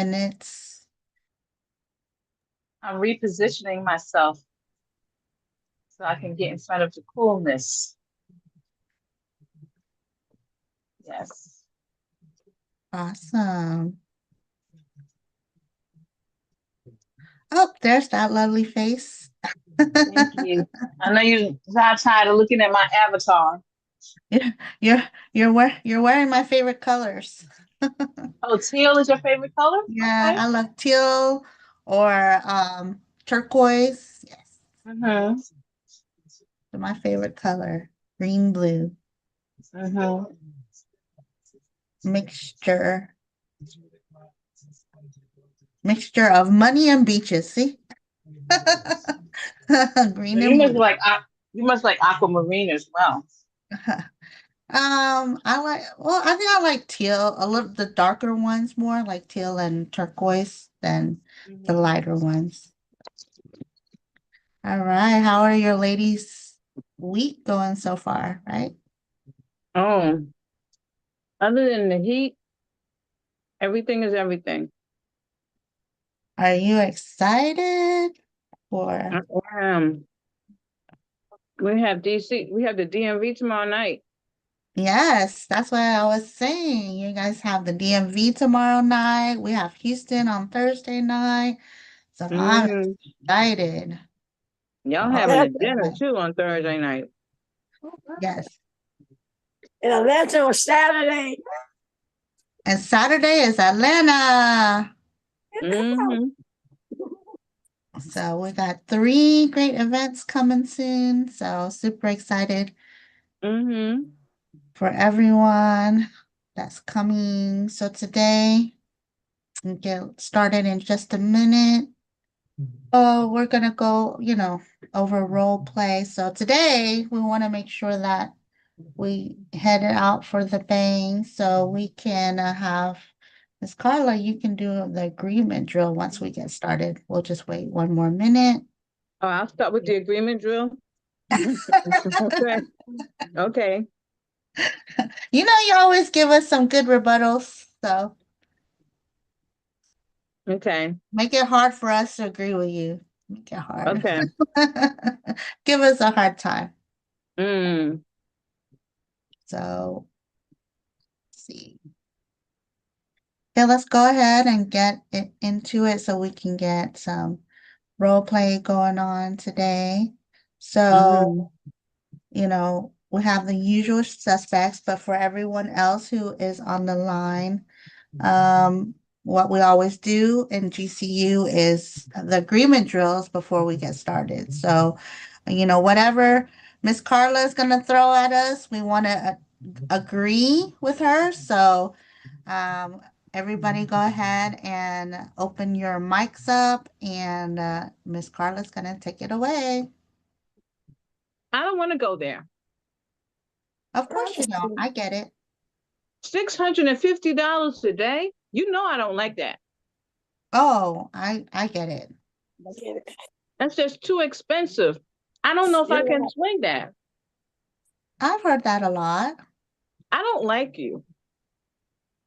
minutes. I'm repositioning myself so I can get in front of the coolness. Yes. Awesome. Oh, there's that lovely face. Thank you. I know you're not tired of looking at my avatar. You're you're wearing my favorite colors. Oh, teal is your favorite color? Yeah, Okay. I love teal or turquoise. Yes, Mm-hmm. they're my favorite color. Green, blue Mm-hmm. mixture. Mixture of money and beaches. See? So Green and blue. you must like aquamarine as well. I like, well, I think I like teal, a little the darker ones more, like teal and turquoise than the Mm-hmm. lighter ones. All right, how are your ladies' week going so far, right? Oh, other than the heat, everything is everything. Are you excited for? Um, we have DC, we have the DMV tomorrow night. Yes, that's what I was saying. You guys have the DMV tomorrow night. We have Houston on Thursday night. So I'm Hmm. excited for Y'all all having the a dinner events. too on Thursday night. Yes. In Atlanta on Saturday. And Saturday is Atlanta. Mm-hmm. So we got three great events coming soon. So super excited Mm-hmm. for everyone that's coming. So today, we get started in just a minute. Oh, we're gonna go, over role play. So today we want to make sure that we headed out for the bang so we can have Miss Carla, you can do the agreement drill once we get started. We'll just wait one more minute. Oh, I'll start with the agreement drill. Okay. Okay. You always give us some good rebuttals, so Okay. make it hard for us to agree with you. Make it hard. Okay. Give us a hard time. Mm. So, let's see. Okay, let's go ahead and get into it so we can get some role play going on today. So, Mm-hmm. we have the usual suspects, but for everyone else who is on the line, what we always do in GCU is the agreement drills before we get started. So, whatever Miss Carla is going to throw at us, we want to agree with her. So, um, everybody go ahead and open your mics up, and Miss Carla's going to take it away. I don't want to go there. Of course you don't. I get it. $650 a day? You know I don't like that. Oh, I get it. That's just too expensive. I don't know if I can swing that. I've heard that a lot. I don't like you.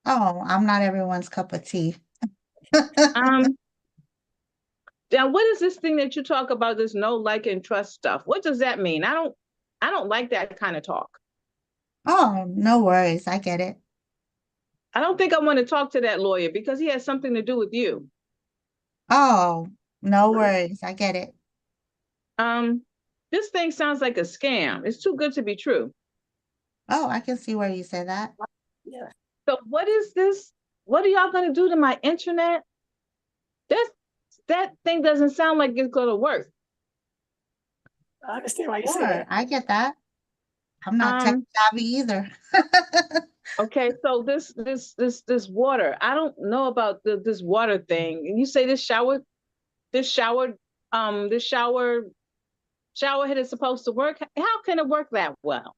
Oh, I'm not everyone's cup of tea. Um, Now what is this thing that you talk about, this no like and trust stuff? What does that mean? I don't like that kind of talk. Oh, no worries. I get it. I don't think I want to talk to that lawyer because he has something to do with you. Oh, no worries. I get it. Um, this thing sounds like a scam. It's too good to be true. Oh, I can see where you say that. Yeah. So what is this? What are y'all gonna do to my internet? This that thing doesn't sound like it's gonna work. I understand why you say Sure, that. I get that. I'm not tech Um, savvy either. okay, so this water. I don't know about this water thing. And you say this shower, this shower head is supposed to work. How can it work that well?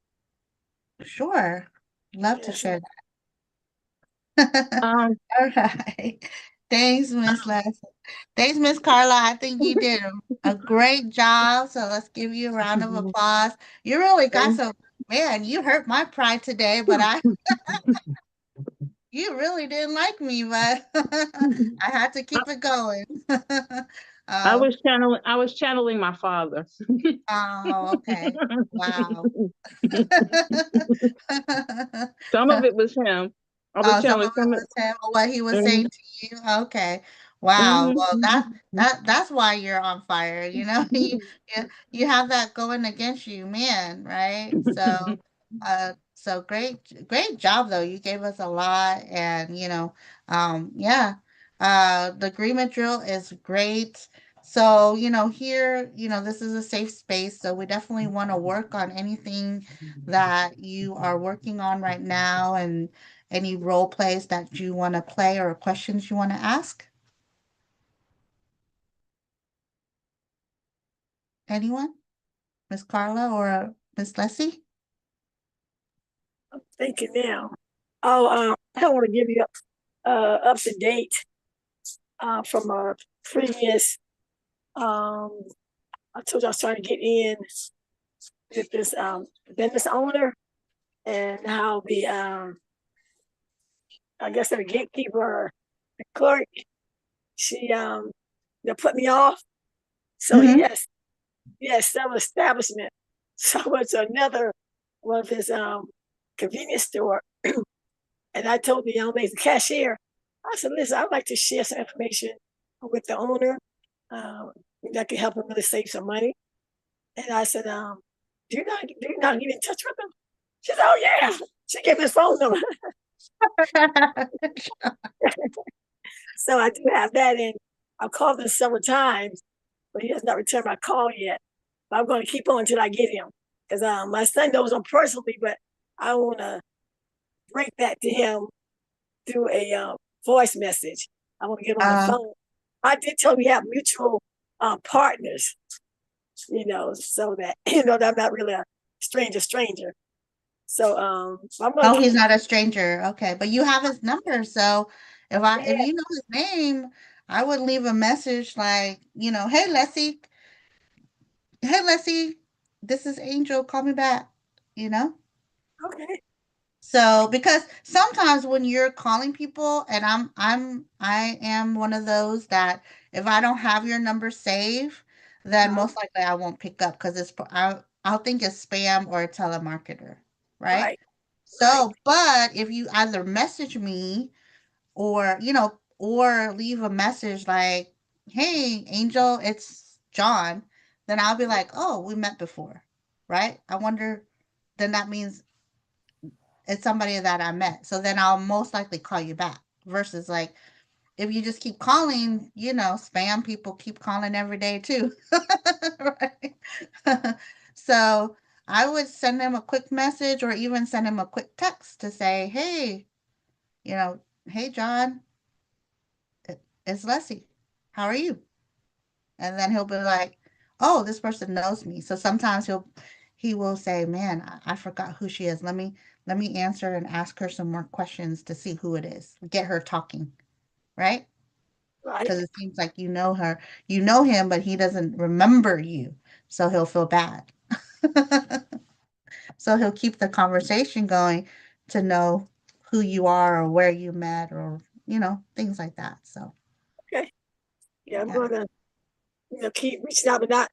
Sure. Love to Yes. share that. Um, All right. Thanks, Miss Les. Thanks, Miss Carla. I think you did a great job. So let's give you a round of applause. You really got some, man, you hurt my pride today, but you really didn't like me, but I had to keep it going. Um, I was channeling my father. oh, okay. Wow. Some of it was him. I was Oh, some of channeling it some of was him, what he was mhm, saying to you. Okay. Wow. Well, that's why you're on fire. You know, you have that going against you, man, right? So great job though. You gave us a lot and yeah. The agreement drill is great. So, here, this is a safe space, so we definitely want to work on anything that you are working on right now and any role plays that you want to play or questions you want to ask? Anyone? Miss Carla or Miss Leslie? I'm thinking now. Oh, I want to give you up to date from a previous. Um, I told you I was trying to get in with this business owner and how the I guess the gatekeeper, the clerk, she they put me off. So Mm-hmm. yes, some establishment. So it's another one of his convenience store. And I told the young lady, the cashier, I said, listen, I'd like to share some information with the owner that could help him really save some money. And I said, do you not get in touch with him? She said, oh yeah. She gave me his phone number. So I do have that, and I've called him several times, but he has not returned my call yet. But I'm going to keep on until I get him, because my son knows him personally, but I want to break that to him through a voice message. I want to get on the Uh, phone. I did tell him we have mutual partners, so that that I'm not really a stranger. So I'm going to oh, he's keep. not a stranger. Okay, but you have his number, so if Yeah, you know his name, I would leave a message like, hey Leslie, this is Angel, call me back, you know? okay, So, because sometimes when you're calling people, and I am one of those that if I don't have your number saved, then most likely I won't pick up because I'll think it's spam or a telemarketer, right? right, right, So, but if you either message me or or leave a message like, "Hey, Angel, it's John," then I'll be like, "Oh, we met before," right? I wonder. Then that means it's somebody that I met. So then I'll most likely call you back versus like if you just keep calling, spam people keep calling every day too. Right? So I would send them a quick message or even send him a quick text to say, hey, you know, hey, John, it's Leslie. How are you? And then he'll be like, oh, this person knows me. So sometimes he will say, man, I forgot who she is. Let me answer and ask her some more questions to see who it is. Get her talking, right? right. Because it seems like you know her, you know him, but he doesn't remember you. So he'll feel bad. So he'll keep the conversation going to know who you are or where you met or, things like that. So Okay. Yeah, I'm yeah. going to keep reaching out, but not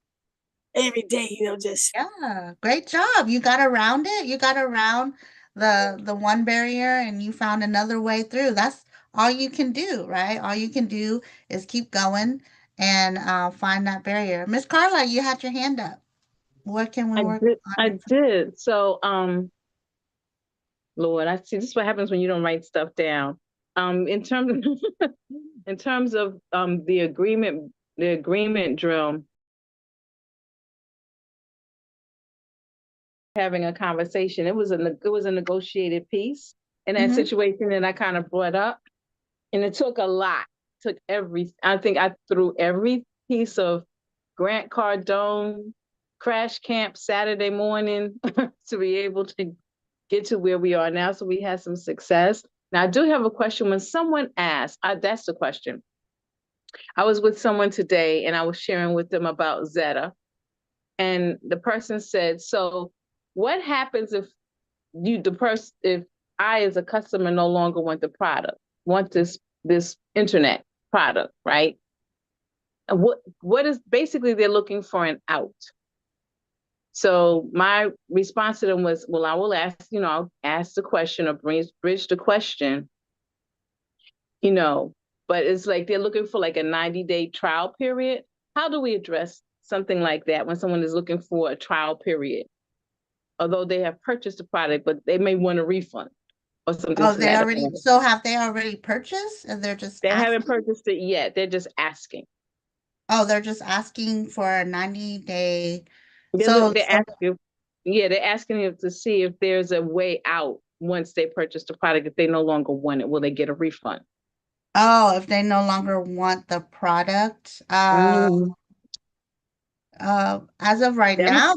every day. Just Yeah, great job. You got around it. You got around the one barrier and you found another way through. That's all you can do, right? All you can do is keep going and find that barrier. Miss Carla, you had your hand up. What can we work I on? did. So Lord, I see this is what happens when you don't write stuff down. In terms in terms of the agreement drill, having a conversation. It was a negotiated piece in that Mm-hmm. situation that I kind of brought up, and it took a lot. Took every. I think I threw every piece of Grant Cardone crash camp Saturday morning to be able to get to where we are now. So we had some success. Now I do have a question. When someone asks, that's the question. I was with someone today, and I was sharing with them about Zeta, and the person said, "So, what happens if I as a customer no longer want the product, want this internet product, right? And what is basically they're looking for an out. So my response to them was, well, I will ask, I'll ask the question or bridge the question, you know, but it's like they're looking for like a 90-day trial period. How do we address something like that when someone is looking for a trial period? Although they have purchased the product, but they may want a refund or something Oh, to that effect. so have they already purchased and they're just They haven't asking? purchased it yet. They're just asking. Oh, they're just asking for a 90-day. They're, So, they're asking, yeah, they're asking you to see if there's a way out once they purchase the product. If they no longer want it, will they get a refund? oh, if they no longer want the product, Mm, as of right that now,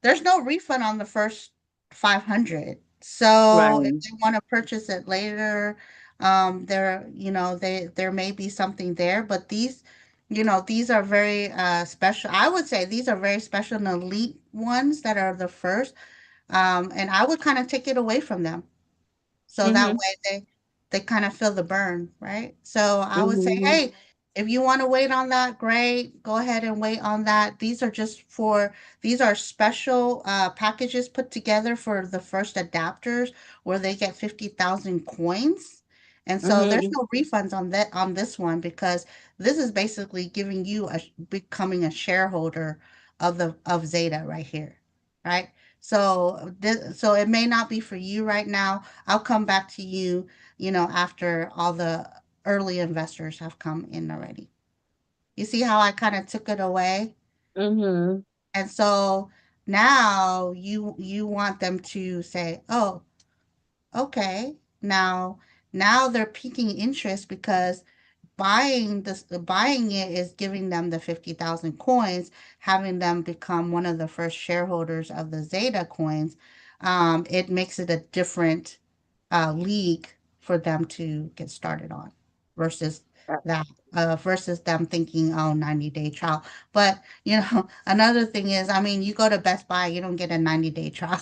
there's no refund on the first 500. So if right. they want to purchase it later, there may be something there, but these are very special. I would say these are very special and elite ones that are the first. And I would kind of take it away from them. So that Mm-hmm. way they kind of feel the burn, right? So I would say, Mm-hmm. hey, if you want to wait on that, great. Go ahead and wait on that. These are special packages put together for the first adapters where they get 50,000 coins. And so there's Mm-hmm. no refunds on this one because this is basically giving you becoming a shareholder of Zeta right here, right? So it may not be for you right now. I'll come back to you, after all the early investors have come in already. You see how I kind of took it away? Mm-hmm. And so now you want them to say, "Oh, okay." Now they're piquing interest because buying it is giving them the 50,000 coins, having them become one of the first shareholders of the Zeta coins. It makes it a different league for them to get started on versus that versus them thinking, oh, 90-day trial. But another thing is, I mean, you go to Best Buy, you don't get a 90-day trial.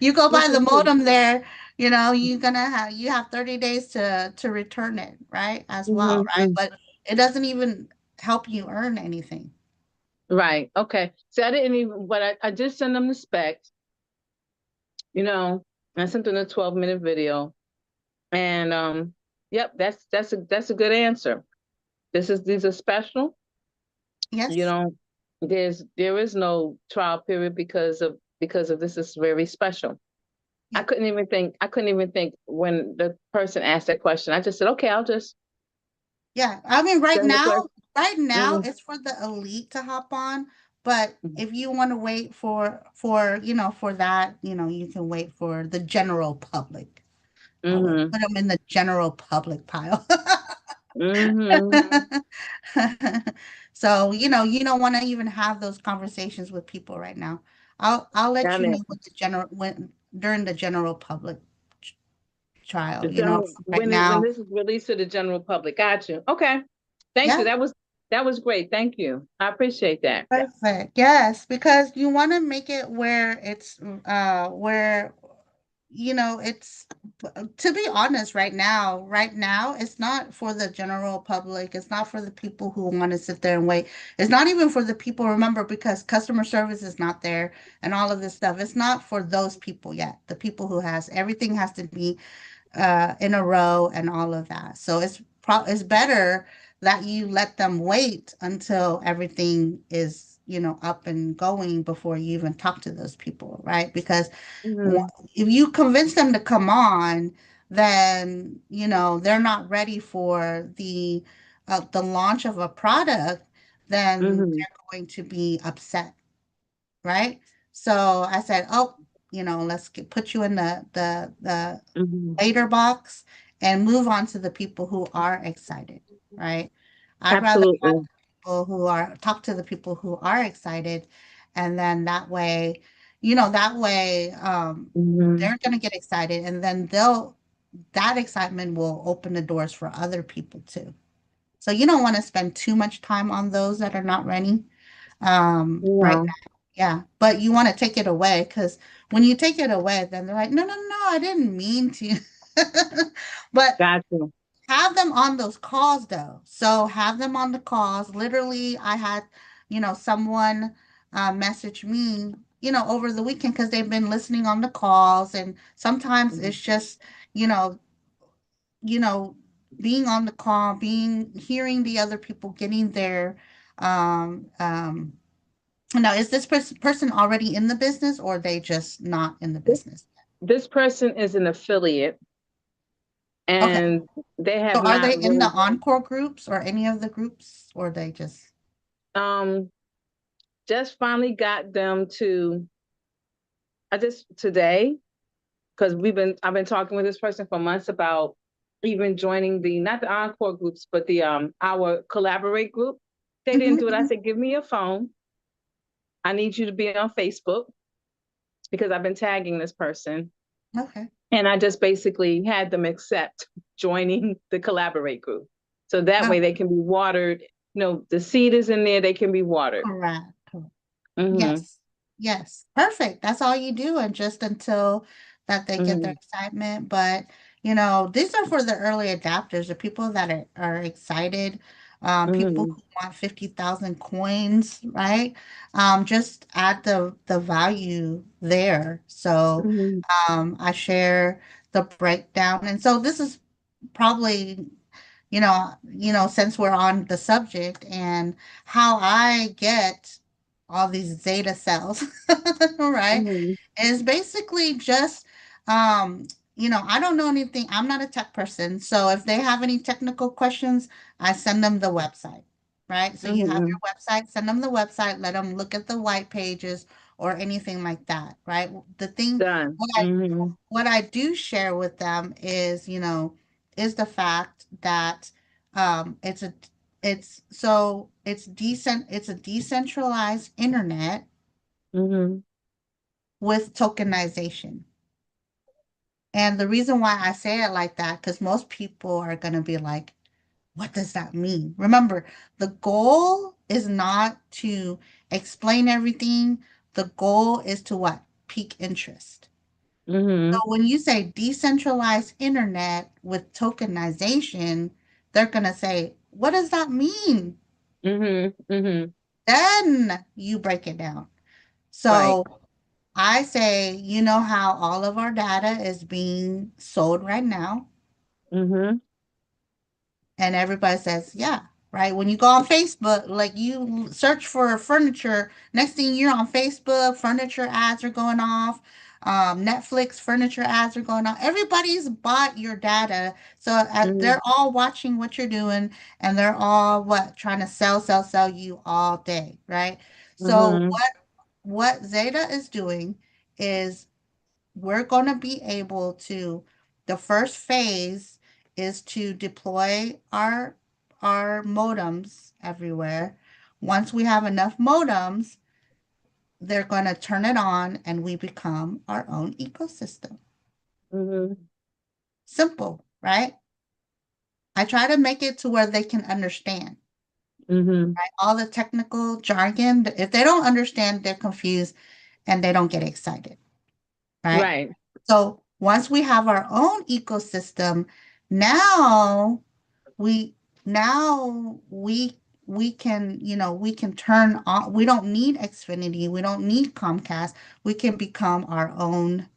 You go This buy is the true. modem there, you have 30 days to return it, right? As well, right? Mm-hmm. But it doesn't even help you earn anything. Right. Okay. So I didn't even, but I did send them the specs, you know, I sent them a 12-minute video. And yep, that's a good answer. These are special. You Yes. know, there is no trial period because of this is very special. Yeah. I couldn't even think when the person asked that question. I just said, okay, I'll just Yeah. I mean, send the question. right now Mm-hmm. it's for the elite to hop on, but if you want to wait for that, you can wait for the general public. I will Mm-hmm. put them in the general public pile. Mm-hmm. So, you don't want to even have those conversations with people right now. I'll let Got you know it. what when during the general public trial, The general right when now. this is released to the general public. Got you. Okay. Thank you. Yeah, That was great. Thank you. I appreciate that. perfect. Yes, because you want to make it where it's to be honest, right now, it's not for the general public. It's not for the people who want to sit there and wait. It's not even for the people, remember, because customer service is not there and all of this stuff. It's not for those people yet. The people who everything has to be in a row and all of that. So it's better that you let them wait until everything is, up and going before you even talk to those people, right? Because Mm-hmm. if you convince them to come on, then, they're not ready for the launch of a product, then Mm-hmm. they're going to be upset, right? So I said, oh, let's put you in the Mm-hmm. later box and move on to the people who are excited, right? I'd rather have Absolutely. people talk to the people who are excited, and then that way, Mm-hmm. they're gonna get excited, and then that excitement will open the doors for other people too. So you don't want to spend too much time on those that are not ready, right Yeah. now. Yeah, but you want to take it away because when you take it away, then they're like, no, no, no, I didn't mean to. But Gotcha. have them on those calls though. So have them on the calls. Literally, I had, someone message me, over the weekend because they've been listening on the calls, and sometimes Mhm. it's just, you know, you know, being on the call, hearing the other people getting their um now, is this person already in the business or are they just not in the This business? this person is an affiliate, Okay. and they So have are they not in the really. Encore groups or any of the groups, or they just Um, just finally got them to. I just today, because I've been talking with this person for months about even joining the, not the Encore groups, but the our Collaborate group. They didn't Mhm, do it. I mhm. said, give me your phone. I need you to be on Facebook because I've been tagging this person. Okay. And I just basically had them accept joining the Collaborate group. So that way they Okay. can be watered. The seed is in there, they can be watered. Correct. Correct. Mm-hmm. Yes. Yes. Perfect. That's all you do, and just until that they get their Mm-hmm. excitement. But, these are for the early adapters, the people that are excited, people Mm-hmm. who want 50,000 coins, right? Just add the value there. So, Mm-hmm. I share the breakdown. And so this is probably, since we're on the subject and how I get all these zeta cells, right, Mm-hmm. is basically just, I don't know anything. I'm not a tech person. So if they have any technical questions, I send them the website, right? So you have Mm-hmm. your website, send them the website, let them look at the white pages or anything like that, right? The thing, Done. what I Mm-hmm. what I do share with them is, is the fact that it's a it's a decentralized internet Mm-hmm. with tokenization. And the reason why I say it like that, because most people are gonna be like, what does that mean? Remember, the goal is not to explain everything. The goal is to what? Pique interest. So Mm-hmm. when you say decentralized internet with tokenization, they're going to say, what does that mean? Mm-hmm. Mm-hmm. Then you break it down. Right. So I say, you know how all of our data is being sold right now? Mm-hmm. And everybody says, yeah, right? When you go on Facebook, like you search for furniture, next thing you're on Facebook, furniture ads are going off. Netflix furniture ads are going on. Everybody's bought your data. So Mm-hmm. they're all watching what you're doing, and they're all what? Trying to sell, sell, sell you all day, right? So Mm-hmm. what Zeta is doing is we're going to be able to, the first phase is to deploy our modems everywhere. Once we have enough modems, they're going to turn it on and we become our own ecosystem. Mm-hmm. Simple, right? I try to make it to where they can understand, Mm-hmm. right? All the technical jargon, if they don't understand, they're confused and they don't get excited, right? Right. So once we have our own ecosystem, now we now we can, we can turn on, we don't need Xfinity, we don't need Comcast, we can become our own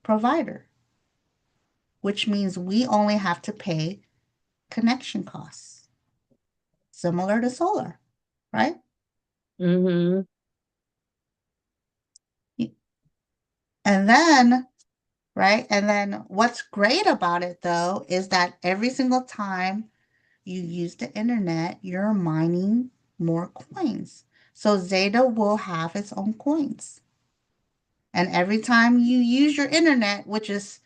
provider, which means we only have to pay connection costs, similar to solar, right? Mm-hmm. And then, right? And then what's great about it though is that every single time you use the internet, you're mining more coins. So Zeta will have its own coins. And every time you use your internet, which is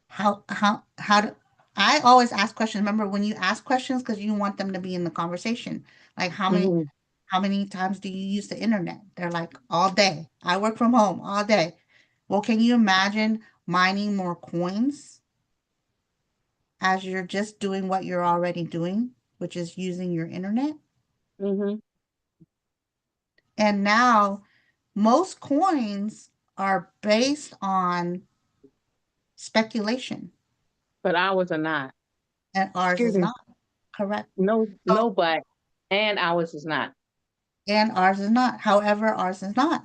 how do I always ask questions. Remember when you ask questions because you want them to be in the conversation. Like Mm-hmm. how many times do you use the internet? They're like all day. I work from home all day. Well, can you imagine mining more coins as you're just doing what you're already doing, which is using your internet? Mm-hmm. And now most coins are based on speculation, But ours are not. and ours Excuse is me. not. Correct. No, So, no, but and ours is not. and ours is not. However, ours is not.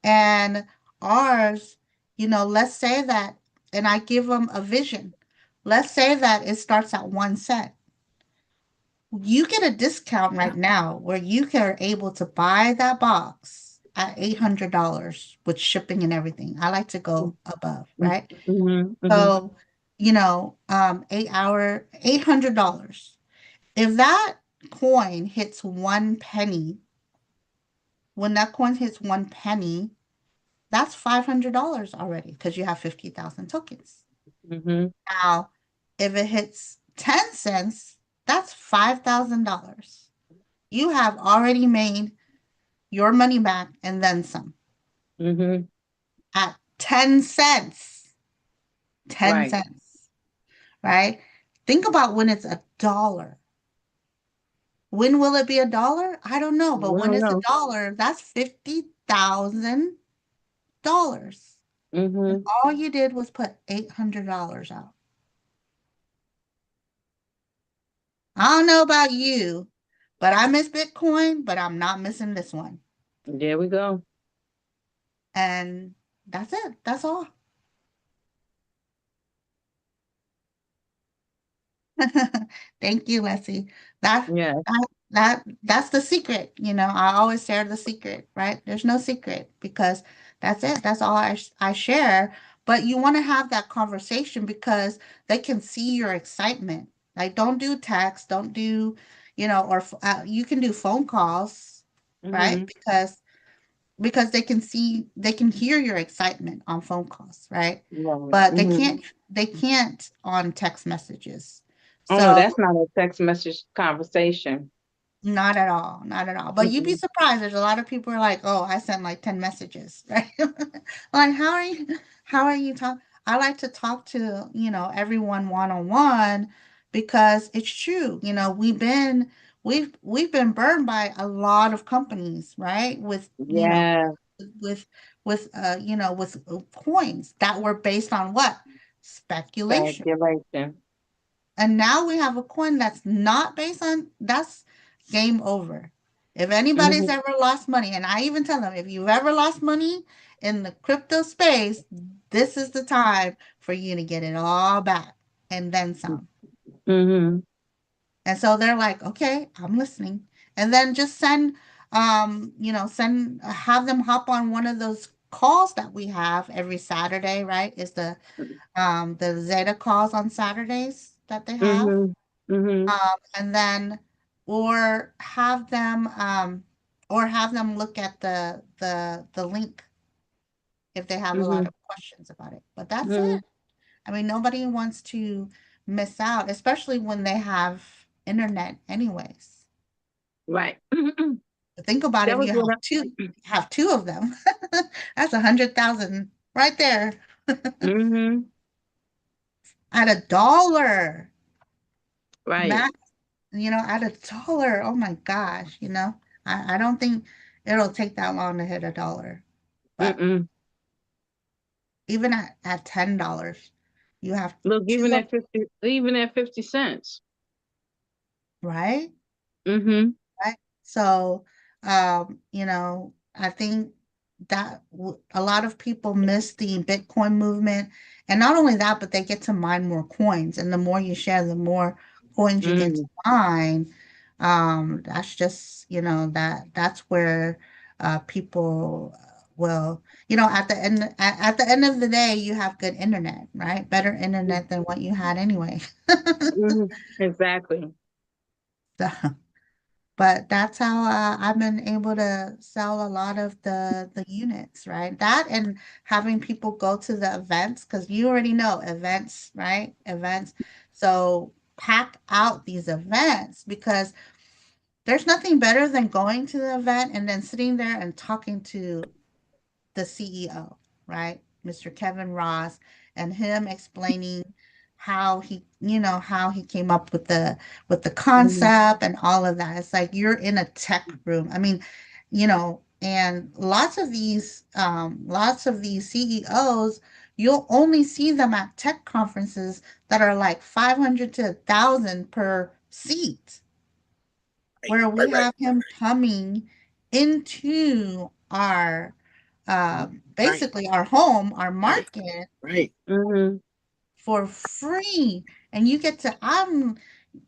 And ours, let's say that, and I give them a vision. Let's say that it starts at 1 cent. You get a discount right now where you are able to buy that box at $800 with shipping and everything. I like to go above, right? Mm-hmm, mm-hmm, So, 8 hour, $800. If that coin hits 1 penny, when that coin hits 1 penny, that's $500 already because you have 50,000 tokens. mm-hmm. Now, if it hits 10 cents, that's $5,000. You have already made your money back and then some Mm-hmm. at 10 cents. 10 Right. cents, right? Think about when it's a dollar. When will it be a dollar? I don't know, but We when don't it's a know. dollar, that's $50,000. And Mm-hmm. all you did was put $800 out. I don't know about you, but I miss Bitcoin, but I'm not missing this one. There we go. And that's it. That's all. Thank you, Leslie. That Yeah. that's the secret. I always share the secret, right? There's no secret because that's it. That's all I share. But you want to have that conversation because they can see your excitement. Like, don't do text, don't do, or you can do phone calls, right? Mm-hmm. Because they can hear your excitement on phone calls, right? Right. But Mm-hmm. they can't on text messages. Oh no, So that's not a text message conversation. not at all, not at all. But you'd be Mm-mm. surprised. There's a lot of people who are like, "Oh, I sent like 10 messages," right? Like, how are you talking? I like to talk to, everyone one-on-one because it's true. We've been burned by a lot of companies, right? Yeah. With with coins that were based on what? Speculation. Speculation. And now we have a coin that's not based on that's game over. If anybody's Mm-hmm. ever lost money, and I even tell them, if you've ever lost money in the crypto space, this is the time for you to get it all back and then some. Mm-hmm. And so they're like, okay, I'm listening. And then just have them hop on one of those calls that we have every Saturday, right? Is the Zeta calls on Saturdays that they have. Mm-hmm. Mm-hmm. And then or have them look at the link if they have a lot Mm-hmm. of questions about it. But that's Mm-hmm. it. I mean, nobody wants to miss out, especially when they have internet anyways. Right. But think about That if was you what have two of them. That's 100,000 right there mm-hmm. at $1. Right. Max, at $1. Oh my gosh, I don't think it'll take that long to hit $1. But Mm-mm. even at $10, you have Look, two of, even at 50 cents. right? Mm-hmm. Right? So, I think that a lot of people miss the Bitcoin movement. And not only that, but they get to mine more coins. And the more you share, the more coins you get to Mm-hmm. mine. That's just, that's where people will, at the end of the day, you have good internet, right? Better internet than what you had anyway. Mm-hmm. Exactly. So, but that's how I've been able to sell a lot of the units, right? That and having people go to the events because you already know events, right? Events. So pack out these events because there's nothing better than going to the event and then sitting there and talking to the CEO, right? Mr. Kevin Ross, and him explaining how he came up with the Mm-hmm. concept and all of that. It's like you're in a tech room. I mean, you know, And lots of these CEOs, you'll only see them at tech conferences that are like 500 to 1,000 per seat, where we Right, right, have him coming into our right, basically our home, our right, market right. Mm-hmm. for free. And you get to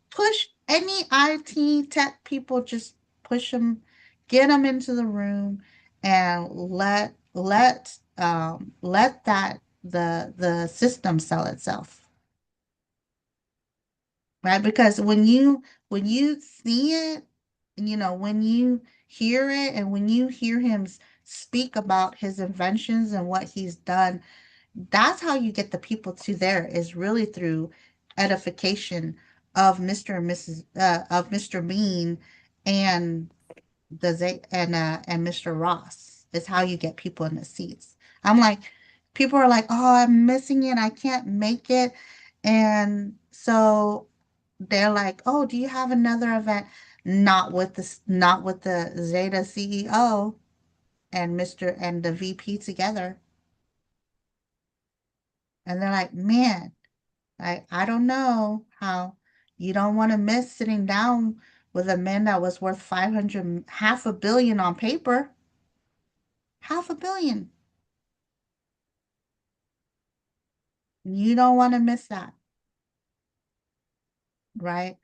push any IT tech people, just push them, get them into the room, and let that the system sell itself, right? Because when you see it, when you hear it, and when you hear him speak about his inventions and what he's done, that's how you get the people to there, is really through edification of Mr. and Mrs. Of Mr. Bean and and Mr. Ross, is how you get people in the seats. I'm like, people are like, oh, I'm missing it, I can't make it. And so they're like, oh, do you have another event? Not with the Zeta CEO and Mr. and the VP together. And they're like, man, I don't know how you don't want to miss sitting down with a man that was worth 500, half a billion on paper, half a billion. You don't want to miss that, right?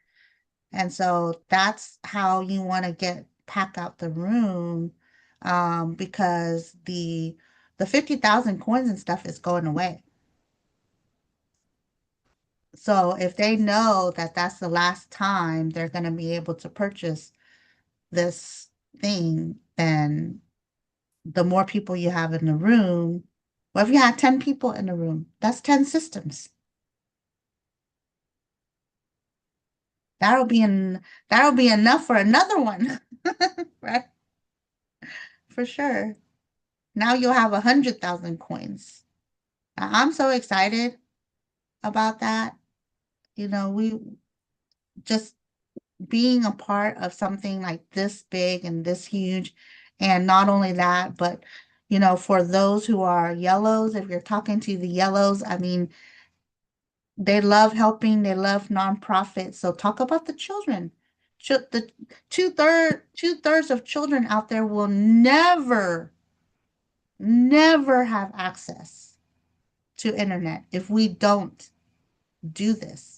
And so that's how you want to pack out the room, because the 50,000 coins and stuff is going away. So if they know that that's the last time they're going to be able to purchase this thing, then the more people you have in the room, well, if you had 10 people in the room, that's 10 systems. That'll be that'll be enough for another one, right? For sure. Now you'll have 100,000 coins. I'm so excited about that. We just being a part of something like this big and this huge. And not only that, but for those who are yellows, if you're talking to the yellows, I mean, they love helping, they love nonprofits. So talk about the children. The two-thirds of children out there will never have access to internet if we don't do this.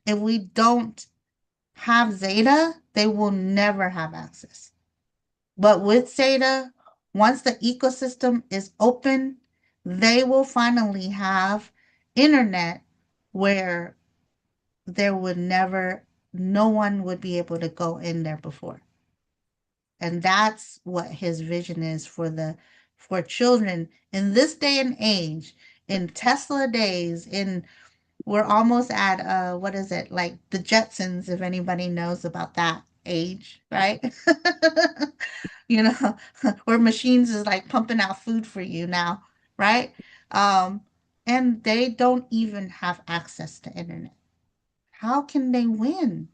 If we don't have Zeta, they will never have access. But with Zeta, once the ecosystem is open, they will finally have internet where there would never, no one would be able to go in there before. And that's what his vision is for children in this day and age, in Tesla days, we're almost at what is it, like the Jetsons, if anybody knows about that age, right? you know, where machines is like pumping out food for you now, right? Um, and they don't even have access to internet. How can they win?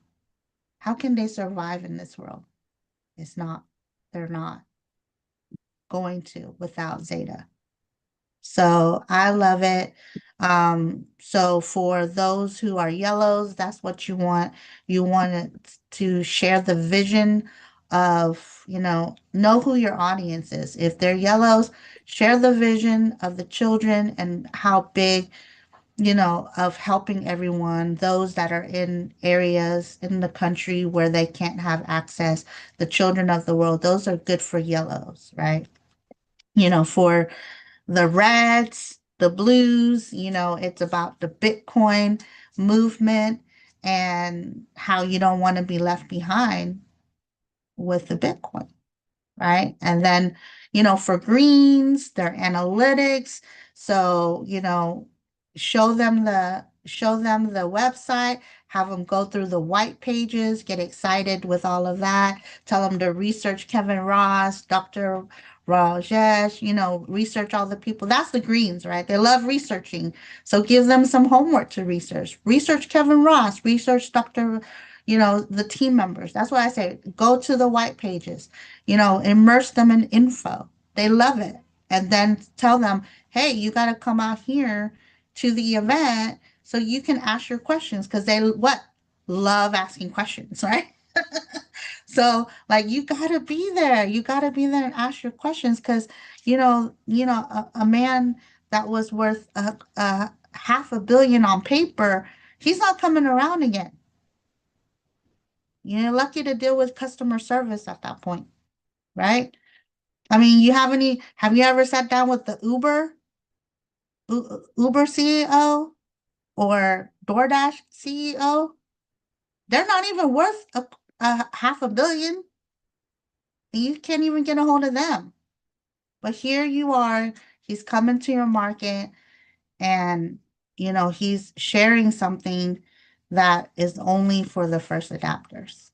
How can they survive in this world? It's not, they're not going to without Zeta. So I love it. So for those who are yellows, that's what you want. You want it to share the vision of, know who your audience is. If they're yellows, share the vision of the children and how big, of helping everyone, those that are in areas in the country where they can't have access, the children of the world, those are good for yellows, right? For the reds, the blues, it's about the Bitcoin movement and how you don't want to be left behind with the Bitcoin, right? And then, for greens, their analytics. So, show them the website, have them go through the white pages, get excited with all of that, tell them to research Kevin Ross, Dr. Rajesh, research all the people. That's the greens, right? They love researching. So give them some homework to research. Research Kevin Ross, research Dr. the team members. That's why I say go to the white pages, immerse them in info. They love it. And then tell them, hey, you got to come out here to the event so you can ask your questions because they what? Love asking questions, right? So like you gotta be there. You gotta be there and ask your questions because a man that was worth a half a billion on paper, he's not coming around again. You're lucky to deal with customer service at that point, right? I mean, have you ever sat down with the Uber CEO or DoorDash CEO? They're not even worth a half a billion. You can't even get a hold of them. But here you are, he's coming to your market and he's sharing something that is only for the first adapters.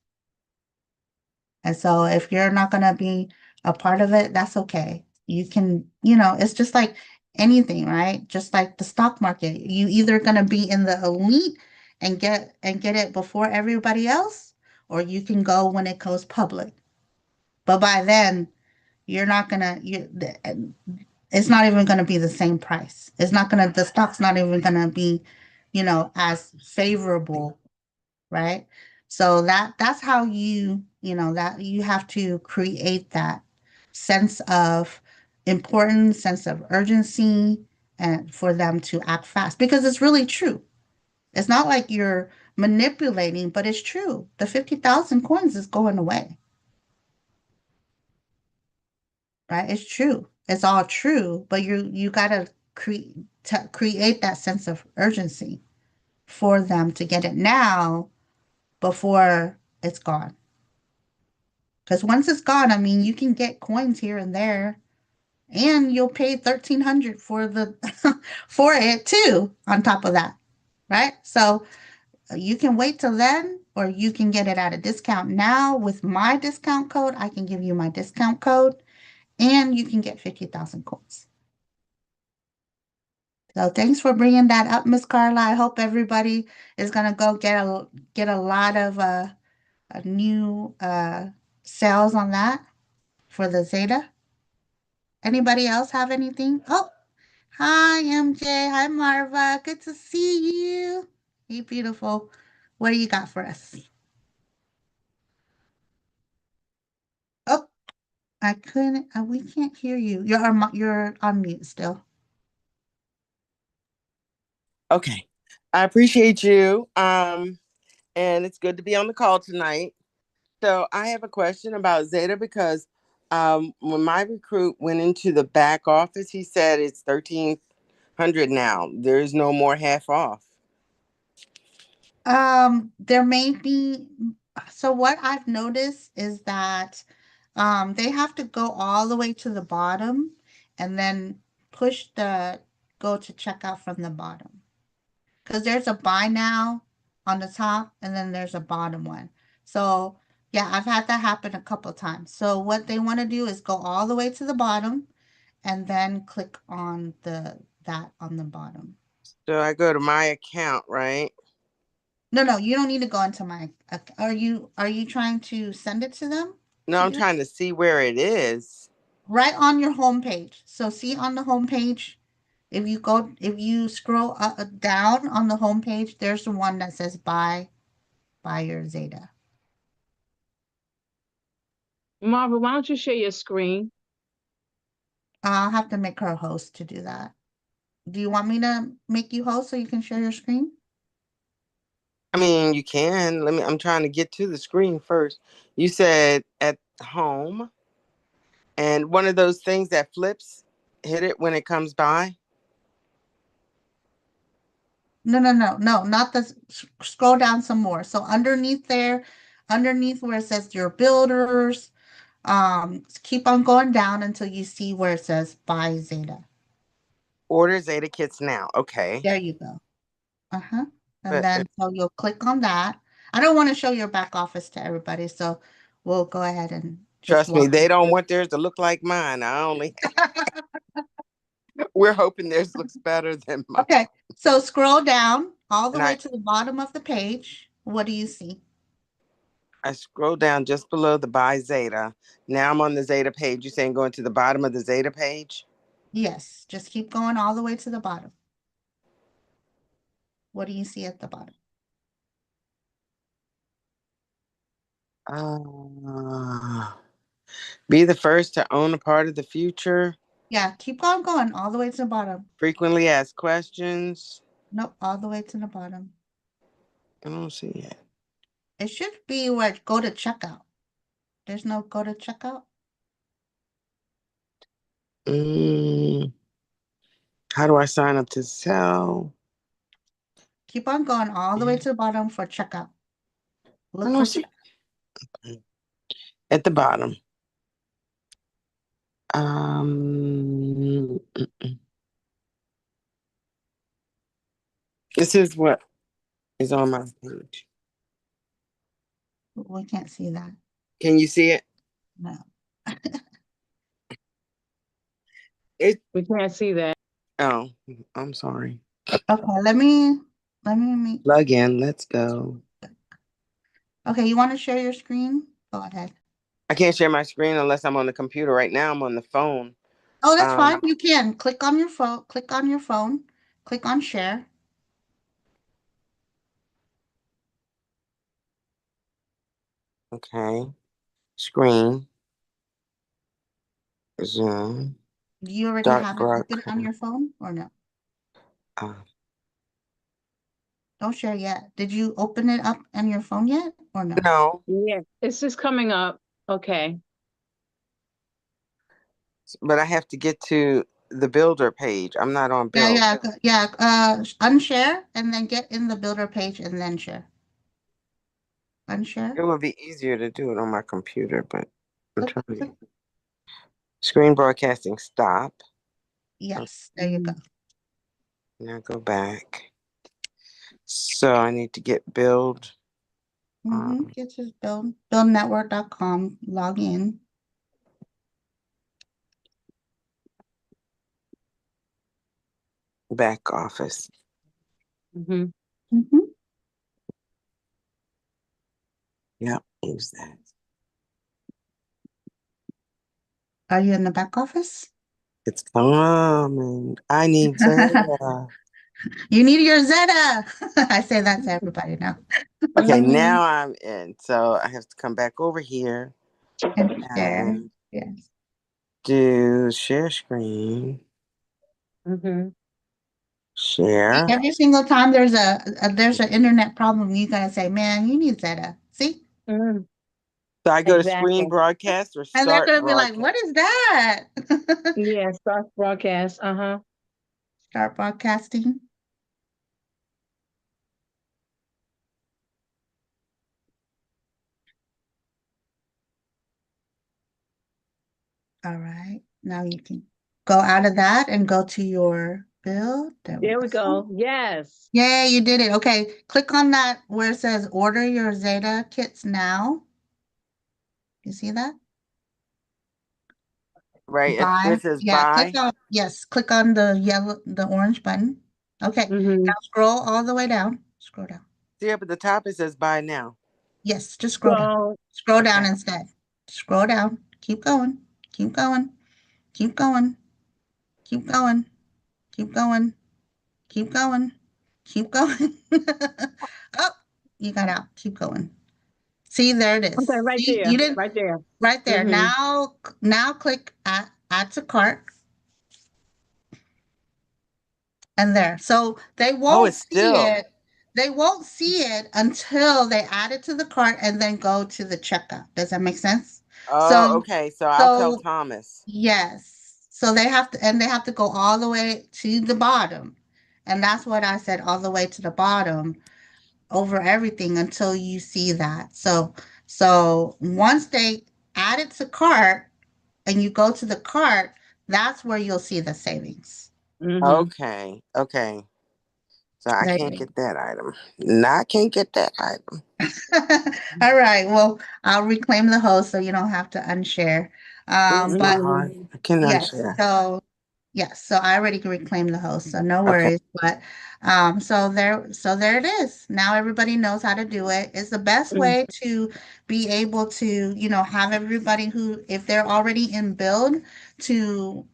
And so if you're not going to be a part of it, that's okay. You can, it's just like anything, right? Just like the stock market. You either going to be in the elite and get it before everybody else, or you can go when it goes public. But by then, you're not going to it's not even going to be the same price. The stock's not even going to be, as favorable, right? So that's how that you have to create that sense of importance, sense of urgency, and for them to act fast because it's really true. It's not like you're manipulating, but it's true. The 50,000 coins is going away, right? It's true. It's all true, but you got to create that sense of urgency for them to get it now before it's gone. Because once it's gone, I mean, you can get coins here and there, and you'll pay 1,300 for the for it too. On top of that, right? So you can wait till then, or you can get it at a discount now. With my discount code, I can give you my discount code, and you can get 50,000 coins. So thanks for bringing that up, Miss Carla. I hope everybody is gonna go get a lot of a new sales on that for the Zeta. Anybody else have anything? Oh, hi MJ. Hi Marva. Good to see you. Hey, beautiful. What do you got for us? Oh, I couldn't. We can't hear you. You're on mute still. Okay. I appreciate you. And it's good to be on the call tonight. So I have a question about Zeta because when my recruit went into the back office, he said it's 1,300 now. There's no more half off. There may be. So what I've noticed is that they have to go all the way to the bottom and then push go to checkout from the bottom. Because there's a buy now on the top and then there's a bottom one. So yeah, I've had that happen a couple times. So what they want to do is go all the way to the bottom and then click on that on the bottom. So I go to my account, right? No, you don't need to go into my. Are you trying to send it to them? No, I'm trying to see where it is. Right on your home page. So see on the home page, if you scroll down on the home page, there's the one that says buy your Zeta. Marva, why don't you share your screen? I'll have to make her a host to do that. Do you want me to make you host so you can share your screen? I mean, you can. I'm trying to get to the screen first. You said at home and one of those things that flips, hit it when it comes by. No, not the scroll down some more. So underneath there, underneath where it says your builders, keep on going down until you see where it says buy Zeta. Order Zeta kits now. Okay. There you go. Uh-huh. And But then so you'll click on that. I don't want to show your back office to everybody, so we'll go ahead and just trust me, walk. they don't want theirs to look like mine. We're hoping theirs looks better than mine. Okay, so scroll down all the And way to the bottom of the page. What do you see? I scroll down just below the buy Zeta. Now I'm on the Zeta page. You're saying going to the bottom of the Zeta page? Yes, just keep going all the way to the bottom. What do you see at the bottom? Be the first to own a part of the future. Yeah, keep on going all the way to the bottom. Frequently asked questions. Nope, all the way to the bottom. I don't see it. It should be where go to checkout. There's no go to checkout. How do I sign up to sell? Keep on going all the way to the bottom for checkout. I Look don't for see checkout. at the bottom. Um, this is what is on my page. We can't see that. Can you see it? No. We can't see that. Oh, I'm sorry. Okay, let me make. Plug in. Let's go. Okay, you want to share your screen? Go ahead. I can't share my screen unless I'm on the computer. Right now, I'm on the phone. Oh, that's fine. You can click on your phone. Click on your phone. Click on share. Okay. Screen. Zoom. Do you already Start have it open on broadcast. your phone or no? Uh, Don't share yet. Did you open it up on your phone yet or no? no, Yeah, it's just coming up. Okay. but I have to get to the builder page. I'm not on Yeah, build. yeah. Unshare and then get in the builder page and then share. Unshare. It would be easier to do it on my computer, but I'm Click, trying click. to. Screen broadcasting stop. Yes, there you go. Now go back. So I need to get build. Get to buildnetwork.com, log in. Back office. Mm-hmm. Yep, use that. Are you in the back office? It's coming. I need Zeta. You need your Zeta. I say that to everybody now. Okay, Mm-hmm. now I'm in. So I have to come back over here And share. and Yes. do share screen. Mm-hmm. Share. Every single time there's there's an internet problem, you gotta say, man, you need Zeta. See? Mm-hmm. So I go to screen Exactly. broadcast or And they're start gonna be like, what broadcast. is that? Yeah, start broadcast. Uh-huh. Start broadcasting. All right. Now you can go out of that and go to your build. There we There we go. go. Yes. Yay, you did it. Okay, click on that where it says order your Zeta kits now. You see that? Right. Buy. It says Yeah, click buy. on, yes, click on the orange button. Okay, Mm-hmm. now scroll all the way down. Scroll down. See up at the top it says buy now. Yes, just scroll down. So, Scroll down Okay. instead. Scroll down. Keep going. Keep going. Keep going. Keep going. Keep going. Keep going. Keep going. Oh, you got out. Keep going. See, there it is. okay, right See, there. you didn't Right there. right there. Mm-hmm. Now click add to cart and there. So they Oh, won't it's see still. it. They won't see it until they add it to the cart and then go to the checkout. Does that make sense? Oh, So okay. So I'll tell so Thomas. yes. So they have to go all the way to the bottom. And that's what I said, all the way to the bottom over everything until you see that. So once they add it to cart and you go to the cart, that's where you'll see the savings. Mm-hmm. Okay. Okay. So I There can't you get that item. No, I can't get that item. go. All right. Well, I'll reclaim the host so you don't have to unshare. Where's my But heart? Mm-hmm. I can yes, unshare. so Yes, so I already reclaimed the host, so no Okay. worries. But so there it is. Now everybody knows how to do it. It's the best Mm, way to be able to, have everybody who, if they're already in build, to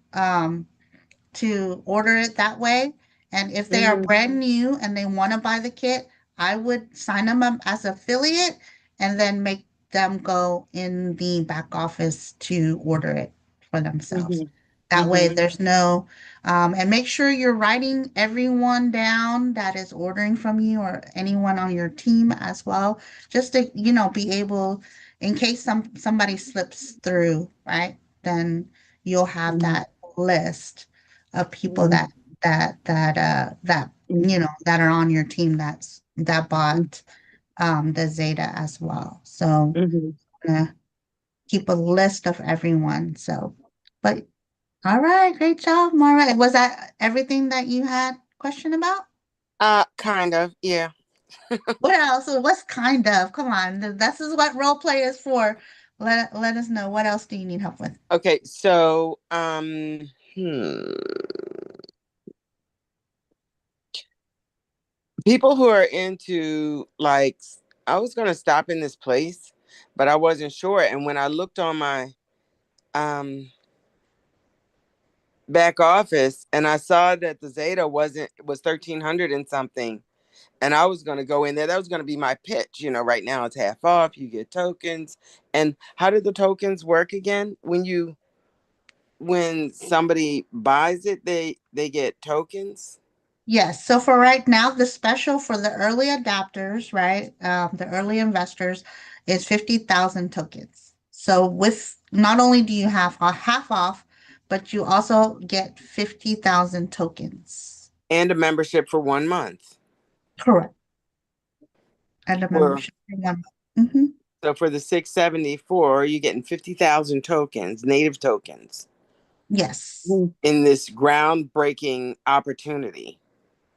order it that way. And if they are mhm, brand new and they want to buy the kit, I would sign them up as affiliate and then make them go in the back office to order it for themselves. mhm, That way, mhm, there's no, and make sure you're writing everyone down that is ordering from you or anyone on your team as well, just to, be able, in case somebody slips through, right? Then you'll have mhm, that list of people mhm, that are on your team that mhm, bought the Zeta as well. So mhm. keep a list of everyone. So, but all right, great job, Mara. Was that everything that you had question about? Kind of, yeah. What else? What's kind of? Come on, this is what role play is for. Let us know. What else do you need help with? Okay, so people who are into like I was gonna stop in this place, but I wasn't sure. And when I looked on my um back office and I saw that the Zeta was 1,300 and something, and I was gonna go in there. That was gonna be my pitch. Right now it's half off. You get tokens. And how did the tokens work again? When somebody buys it, they get tokens. Yes. So for right now, the special for the early adopters, right? The early investors is 50,000 tokens. So with not only do you have a half off, but you also get 50,000 tokens. And a membership for 1 month. Correct. And a For membership for 1 month. So for the 674, you're getting 50,000 tokens, native tokens, Yes. Mhm, in this groundbreaking opportunity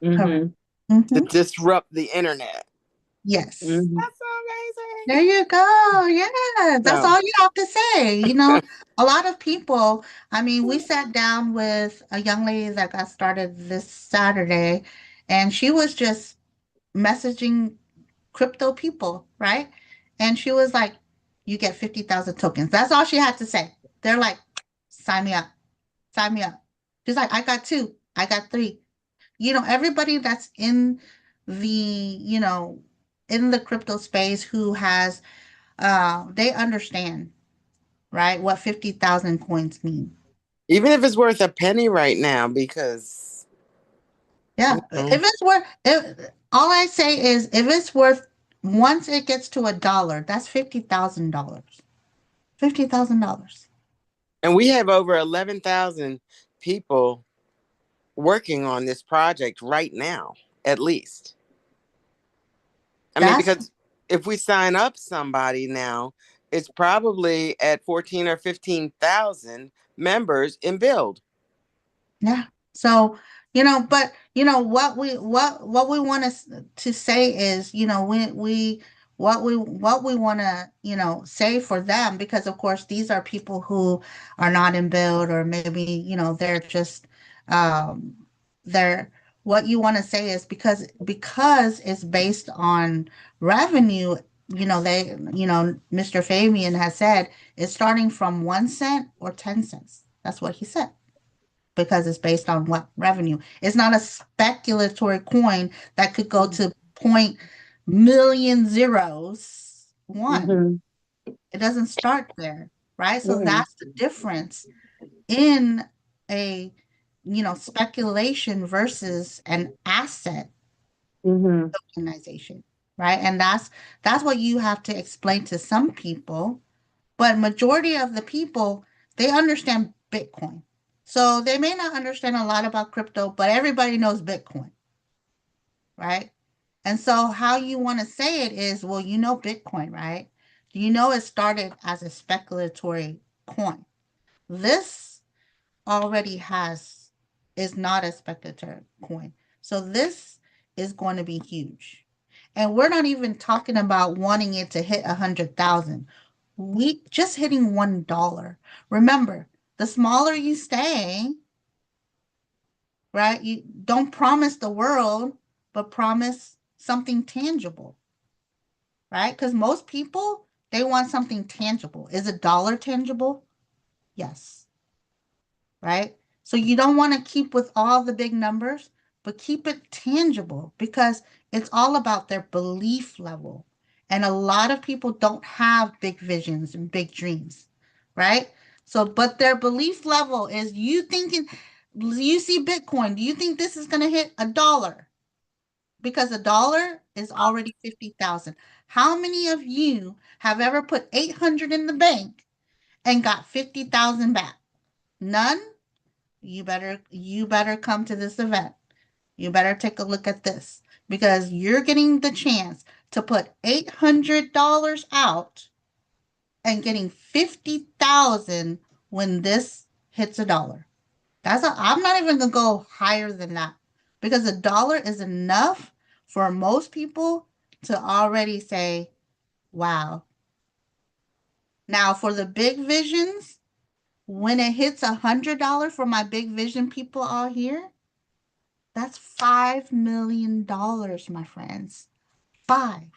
Correct. mhm, to hmm disrupt the internet. Yes. mhm, That's so amazing. There you go. Yeah, that's So, all you have to say. A lot of people, I mean, we sat down with a young lady that got started this Saturday, and she was just messaging crypto people, right? And she was like, you get 50,000 tokens. That's all she had to say. They're like, sign me up, sign me up. She's like, I got two, I got three. Everybody that's the, you know, in the crypto space who has they understand, right, what 50,000 coins mean. even if it's worth a penny right now, because, Yeah, you know, all I say is if it's worth, once it gets to $1, that's $50,000. $50,000. and we have over 11,000 people working on this project right now, at least. I mean, That's because if we sign up somebody now, it's probably at 14 or 15,000 members in build. Yeah. So, but what we want to say is, we what we want to, say for them, because of course these are people who are not in build, or maybe, they're just um they're what you want to say is, because it's based on revenue, Mr. Fabian has said it's starting from 1 cent or 10 cents. That's what he said, because it's based on what revenue. It's not a speculatory coin that could go to point million zeros one. mhm, It doesn't start there, right? So mhm, that's the difference in a speculation versus an asset mhm, organization, right? And that's what you have to explain to some people. But majority of the people, they understand Bitcoin. So they may not understand a lot about crypto, but everybody knows Bitcoin, right? And so how you want to say it is, well, Bitcoin, right? You know it started as a speculatory coin. This already is not a speculator coin. So this is going to be huge. And we're not even talking about wanting it to hit 100,000. We just hitting $1. Remember, the smaller you stay, right? You don't promise the world, but promise something tangible, right? Because most people, they want something tangible. Is a dollar tangible? Yes, right? So you don't want to keep with all the big numbers, but keep it tangible because it's all about their belief level. And a lot of people don't have big visions and big dreams, right? So, but their belief level is you thinking, you see Bitcoin, do you think this is going to hit a dollar? Because a dollar is already 50,000. How many of you have ever put 800 in the bank and got 50,000 back? None? You better come to this event. You better take a look at this because you're getting the chance to put $800 out and getting 50,000 when this hits a dollar. I'm not even gonna go higher than that because a dollar is enough for most people to already say, wow. Now for the big visions, when it hits $100 for my big vision people all here, that's $5 million, my friends. Five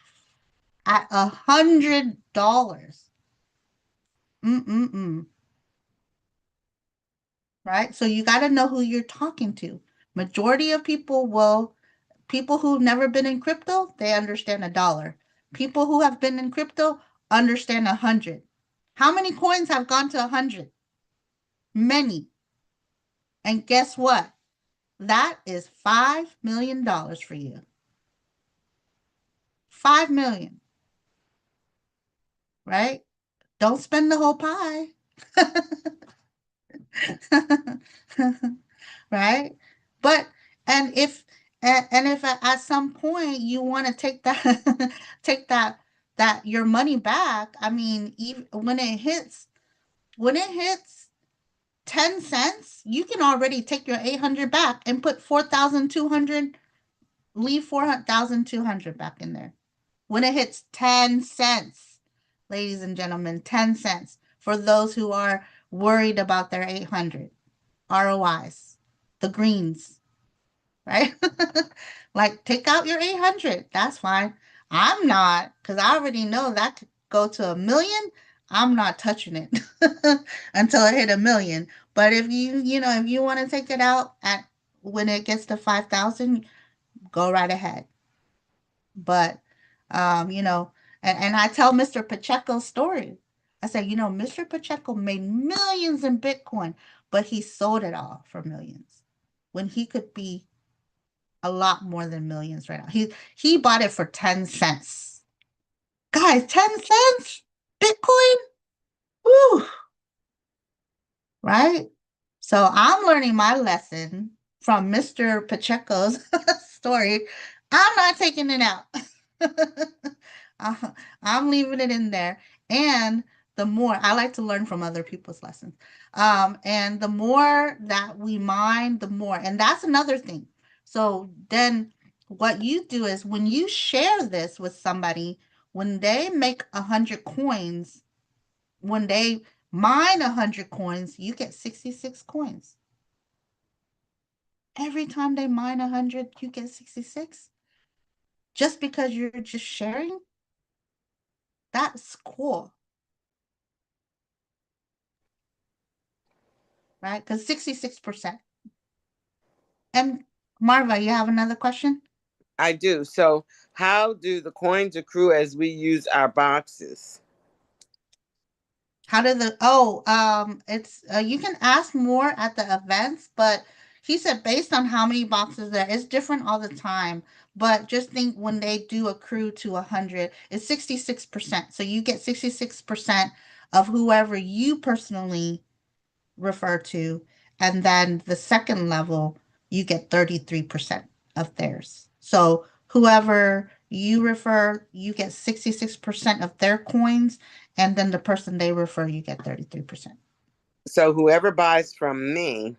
at $100. Mm-mm-mm. Right? So you got to know who you're talking to. Majority of people who've never been in crypto, they understand a dollar. People who have been in crypto understand 100. How many coins have gone to 100? Many. And guess what? That is $5 million for you. 5 million, right? Don't spend the whole pie. Right? But and if at some point you want to take that take that your money back, I mean, even when it hits 10 cents, you can already take your 800 back and put 4,200, leave 4,200 back in there. When it hits 10 cents, ladies and gentlemen, 10 cents for those who are worried about their 800 ROIs, the greens, right? Like, take out your 800. That's fine. I'm not, because I already know that could go to 1 million. I'm not touching it until it hit 1 million. But if you want to take it out at when it gets to 5,000, go right ahead. But, you know, and I tell Mr. Pacheco's story. I said, Mr. Pacheco made millions in Bitcoin, but he sold it all for millions when he could be a lot more than millions right now. He bought it for 10 cents. Guys, 10 cents? Bitcoin? Woo! Right? So I'm learning my lesson from Mr. Pacheco's story. I'm not taking it out. I'm leaving it in there. And the more I like to learn from other people's lessons. And the more that we mine, the more. And that's another thing. So then what you do is when you share this with somebody, when they make 100 coins, when they mine 100 coins, you get 66 coins. Every time they mine 100, you get 66. Just because you're just sharing, that's cool, right? Because 66%. And Marva, you have another question? I do. So, how do the coins accrue as we use our boxes? How did it's you can ask more at the events, but he said based on how many boxes there, it's different all the time. But just think when they do accrue to 100, it's 66%. So you get 66% of whoever you personally refer to, and then the second level, you get 33% of theirs. So whoever you refer, you get 66% of their coins, and then the person they refer, you get 33%. So, whoever buys from me,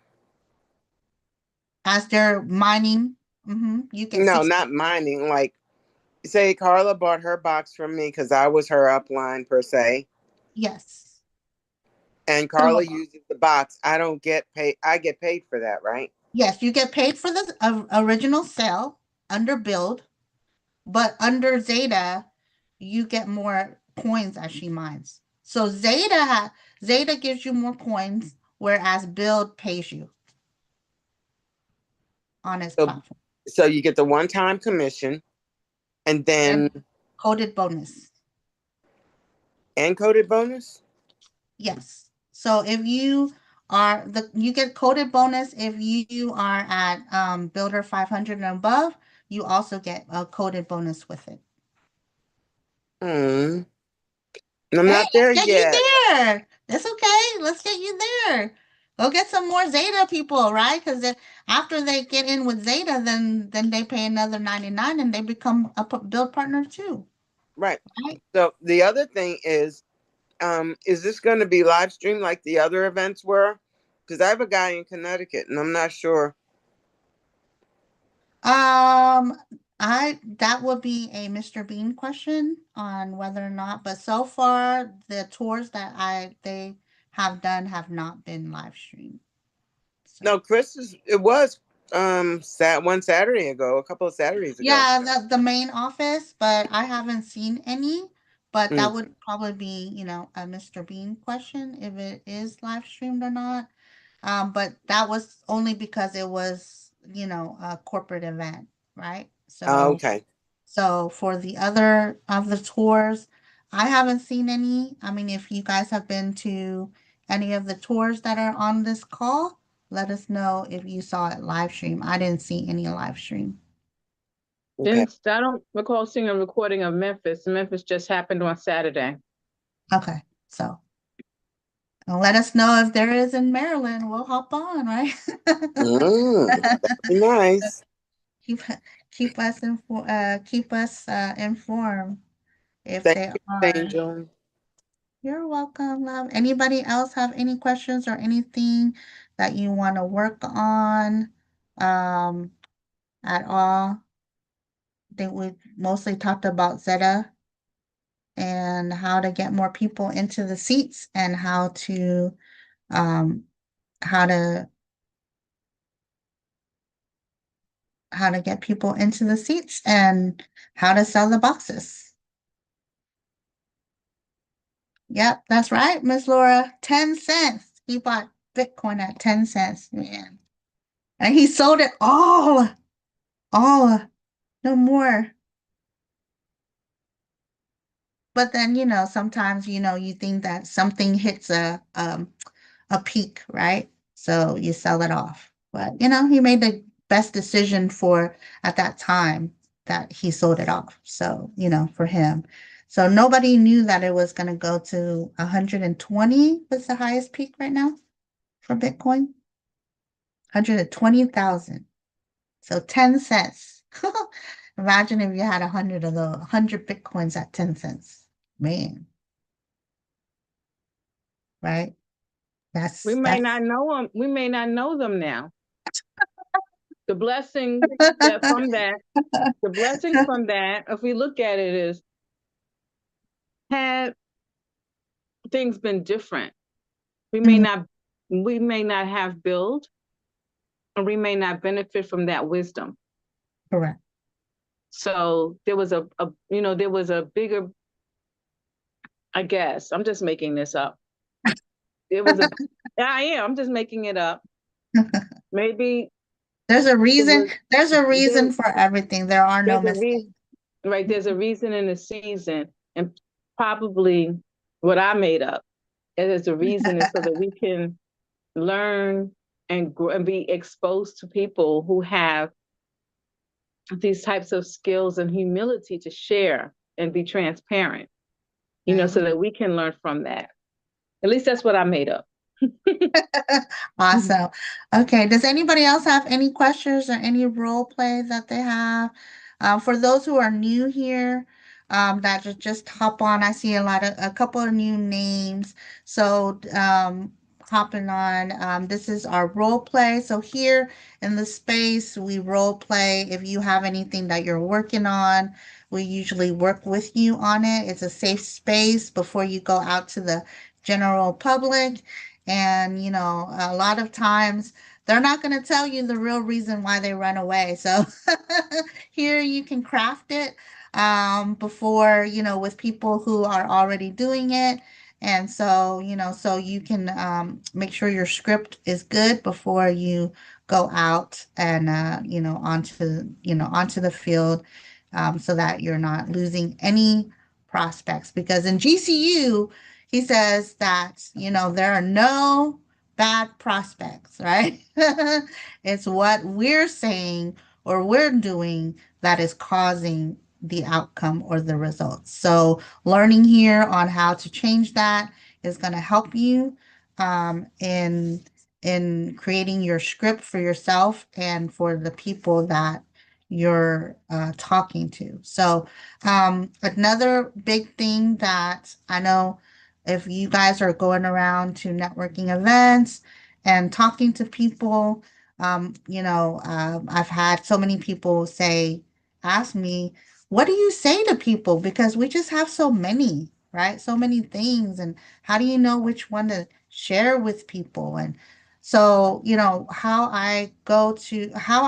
As they're mining, you get no, 60. not mining, like say Carla bought her box from me because I was her upline per se, Yes. and Carla So uses the box. I don't get paid. I get paid for that, right? Yes, you get paid for the original sale under build, but under Zeta, you get more coins as she mines. So Zeta gives you more coins, whereas build pays you on its So, platform. so you get the one-time commission and then And coded bonus. and coded bonus? Yes. So if you are you get coded bonus if you are at builder 500 and above, you also get a coded bonus with it. Hmm. I'm Hey, not let's there get you yet. there. That's okay. Let's get you there. Go get some more Zeta people, right? Because after they get in with Zeta, then they pay another 99 and they become a build partner too, Right. right? So the other thing is this going to be live streamed like the other events were? Because I have a guy in Connecticut and I'm not sure. Um, that would be a Mr. Bean question on whether or not, but so far the tours that they have done have not been live streamed. So No, it was one Saturday ago, a couple of Saturdays ago. yeah, the main office, but I haven't seen any. But that Mm. would probably be, a Mr. Bean question if it is live streamed or not. But that was only because it was, a corporate event, right? So Okay. So for the other of the tours, I haven't seen any. I mean, if you guys have been to any of the tours that are on this call, let us know if you saw it live stream. I didn't see any live stream. Okay. I don't recall seeing a recording of Memphis. Memphis just happened on Saturday. Okay, so let us know if there is in Maryland. We'll hop on, right? That'd be nice. keep keep us informed if Thank they you, are. Angel. You're welcome, love. Anybody else have any questions or anything that you want to work on um, at all? I think we mostly talked about Zeta and how to get more people into the seats and um, how to how to get people into the seats and how to sell the boxes. Yep, that's right, Miss Laura. 10 cents. He bought Bitcoin at 10 cents, man. And he sold it all, no more. But then, sometimes, you think that something hits a peak, right? So you sell it off. But, he made the best decision for at that time that he sold it off. So, for him. So nobody knew that it was going to go to 120 was the highest peak right now for Bitcoin. 120,000. So 10 cents. Imagine if you had 100 of the 100 Bitcoins at 10 cents. Man, right? We That's may that's not know them. We may not know them now. The blessing that from that, the blessing from that, if we look at it, is had things been different, we may Mhm, not we may not have built, or we may not benefit from that wisdom. correct. So there was there was a bigger, I guess, I'm just making this up. There was a, I am, I'm just making it up. Maybe There's a it reason. was, There's a there, reason for everything. There are no there's a mistakes. reason, right? There's a reason in the season, and probably what I made up. And there's a reason is so that we can learn and grow and be exposed to people who have these types of skills and humility to share and be transparent, Right. so that we can learn from that. At least that's what I made up. Awesome. Okay. Does anybody else have any questions or any role play that they have? For those who are new here, that just hop on. I see a couple of new names. So, hopping on. This is our role play. So here in the space, we role play. If you have anything that you're working on, we usually work with you on it. It's a safe space before you go out to the general public. And, a lot of times they're not going to tell you the real reason why they run away. So here you can craft it before, with people who are already doing it. And so, so you can make sure your script is good before you go out and, onto the field, so that you're not losing any prospects. Because in GCU, he says that, there are no bad prospects, right? It's what we're saying or we're doing that is causing the outcome or the results. So learning here on how to change that is going to help you in creating your script for yourself and for the people that you're talking to. So another big thing that I know, if you guys are going around to networking events and talking to people, I've had so many people ask me, what do you say to people? Because we just have so many, right? So many things. And how do you know which one to share with people? And so, how I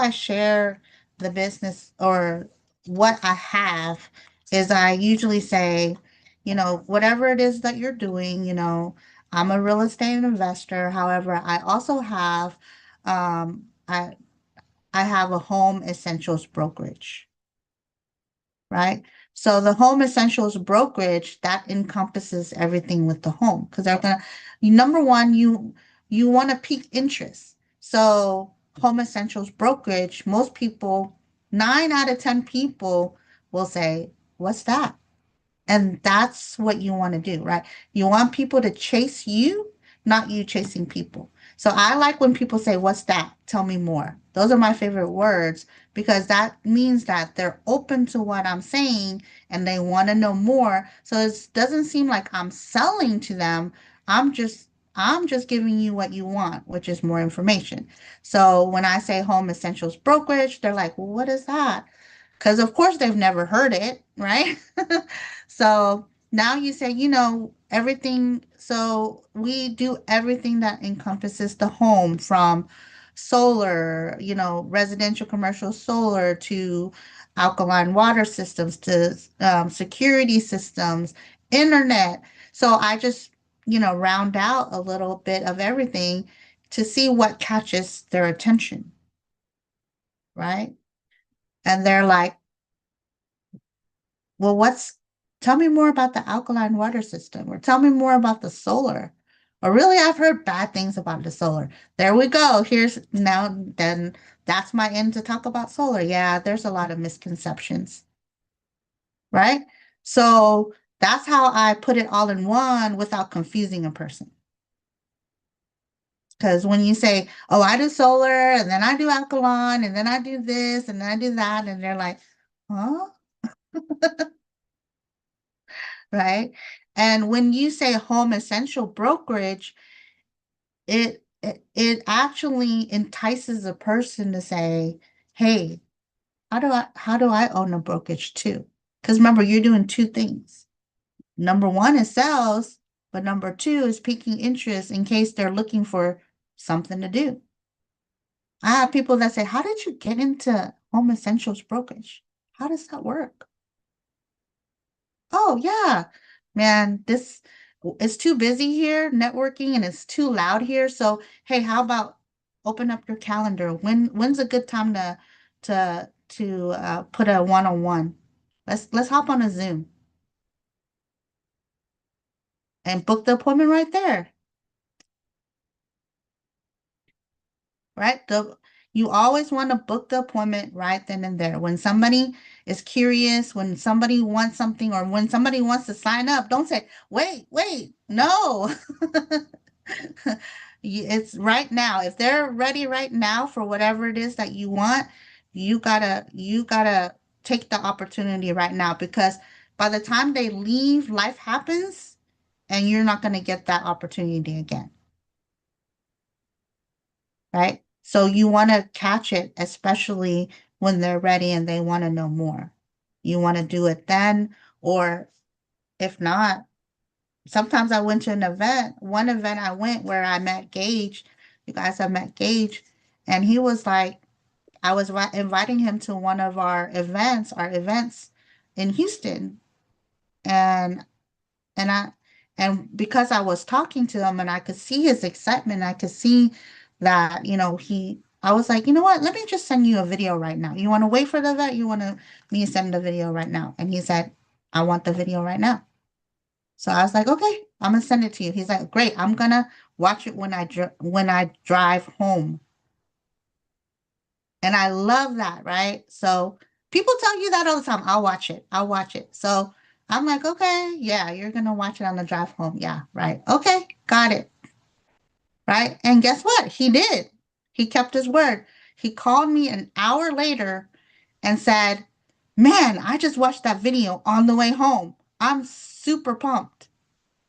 share the business or what I have is I usually say, whatever it is that you're doing, I'm a real estate investor. However, I also have, I have a home essentials brokerage, right? So the home essentials brokerage that encompasses everything with the home, because they're gonna, number one, you want to pique interest. So home essentials brokerage, most people, 9 out of 10 people will say, "What's that?" And that's what you want to do, right? You want people to chase you, not you chasing people. So I like when people say, "What's that? Tell me more." Those are my favorite words because that means that they're open to what I'm saying and they want to know more. So it doesn't seem like I'm selling to them. I'm just I'm just giving you what you want, which is more information. So when I say home essentials brokerage, they're like, "Well, what is that?" Because of course they've never heard it, right? So now you say, everything. So we do everything that encompasses the home, from solar, residential, commercial solar, to alkaline water systems, to security systems, internet. So I just, round out a little bit of everything to see what catches their attention, right? And they're like, well, tell me more about the alkaline water system, or tell me more about the solar. Or really, I've heard bad things about the solar. There we go. Then that's my end to talk about solar. Yeah, there's a lot of misconceptions, right? So that's how I put it all in one without confusing a person. Because when you say, "Oh, I do solar, and then I do alkaline, and then I do this, and then I do that," and they're like, "Huh?" Right? And when you say home essential brokerage, it actually entices a person to say, "Hey, how do I own a brokerage too?" Because remember, you're doing two things. Number one is sales, but number two is piquing interest in case they're looking for something to do. I have people that say, "How did you get into home essentials brokerage? How does that work?" Oh, yeah. Man, this it's too busy here networking and it's too loud here. So, hey, how about open up your calendar? When's a good time to put a one-on-one? Let's hop on a Zoom and book the appointment right there, right? You always want to book the appointment right then and there. When somebody is curious, when somebody wants something, or when somebody wants to sign up, don't say, wait, no." It's right now. If they're ready right now for whatever it is that you want, you gotta take the opportunity right now, because by the time they leave, life happens and you're not going to get that opportunity again, right? So you want to catch it, especially when they're ready and they want to know more. You want to do it then, or if not, sometimes I went to one event I went where I met Gage. You guys have met Gage. And he was like, I was inviting him to one of our events in Houston. And and I and because I was talking to him and I could see his excitement, I could see that, I was like, you know what? Let me just send you a video right now. You want to wait for the vet? You want me to send the video right now? And he said, I want the video right now. So I was like, okay, I'm gonna send it to you. He's like, great. I'm gonna watch it when I drive home. And I love that, right? So people tell you that all the time. I'll watch it. I'll watch it. So I'm like, okay, yeah, you're gonna watch it on the drive home. Yeah, right. Okay, got it. Right. And guess what? He did. He kept his word. He called me an hour later and said, man, I just watched that video on the way home. I'm super pumped.